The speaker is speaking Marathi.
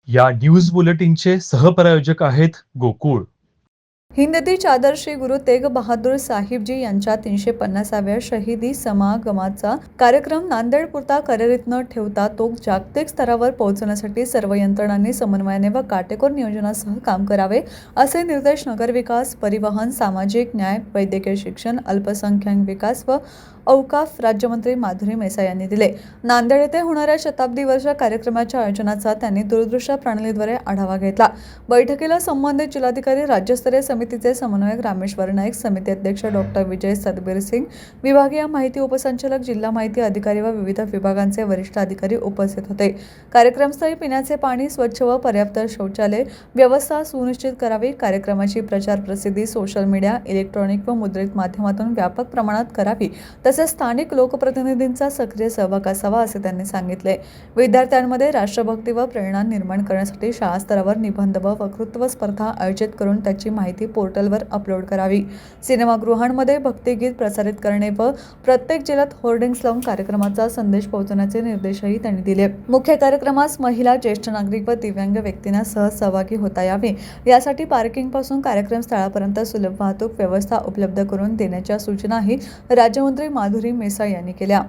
या न्यूज बुलेटिनचे सहप्रायोजक आहेत गोकुळ. हिंदती चादर श्री गुरु तेग बहादूर साहिबजी यांच्या 350व्या शहीदी समागमाचा कार्यक्रम नांदेडपुरता कार्यरत न ठेवता तो जागतिक स्तरावर पोहोचवण्यासाठी सर्व यंत्रणांनी समन्वयाने व काटेकोर नियोजनासह काम करावे असे निर्देश नगरविकास, परिवहन, सामाजिक न्याय, वैद्यकीय शिक्षण, अल्पसंख्याक विकास व औकाफ राज्यमंत्री माधुरी मेसाई यांनी दिले. नांदेड येथे होणाऱ्या शताब्दी वर्ष कार्यक्रमाच्या आयोजनाचा त्यांनी दूरदृश्य प्रणालीद्वारे आढावा घेतला. बैठकीला संबंधित जिल्हाधिकारी, राज्यस्तरीय समितीचे समन्वयक रामेश्वर नाईक, समिती अध्यक्ष डॉक्टर विजय सतबीर सिंग, विभागीय माहिती उपसंचालक, जिल्हा माहिती अधिकारी व विविध विभागांचे वरिष्ठ अधिकारी उपस्थित होते. कार्यक्रमस्थळी पिण्याचे पाणी, स्वच्छ व पर्याप्त शौचालय व्यवस्था सुनिश्चित करावी. कार्यक्रमाची प्रचार प्रसिद्धी सोशल मीडिया, इलेक्ट्रॉनिक व मुद्रित माध्यमातून व्यापक प्रमाणात करावी. तसेच स्थानिक लोकप्रतिनिधींचा सक्रिय सहभाग असावा असे त्यांनी सांगितले. विद्यार्थ्यांमध्ये राष्ट्रभक्ती व प्रेरणा निर्माण करण्यासाठी शाळा स्तरावर निबंध व वक्तृत्व स्पर्धा आयोजित करून त्याची माहिती पोर्टलवर अपलोड करावी. सिनेमागृहांमध्ये भक्तिगीत प्रसारित करणे व प्रत्येक जिल्ह्यात होर्डिंग्स लावून कार्यक्रमाचा संदेश पोहोचवण्याचे निर्देशही त्यांनी दिले. मुख्य कार्यक्रमास महिला, ज्येष्ठ नागरिक व दिव्यांग व्यक्तींना सहभागी होता यावे यासाठी पार्किंग पासून कार्यक्रम स्थळापर्यंत सुलभ वाहतूक व्यवस्था उपलब्ध करून देण्याच्या सूचनाही राज्यमंत्री माधुरी मेसाई यांनी केल्या.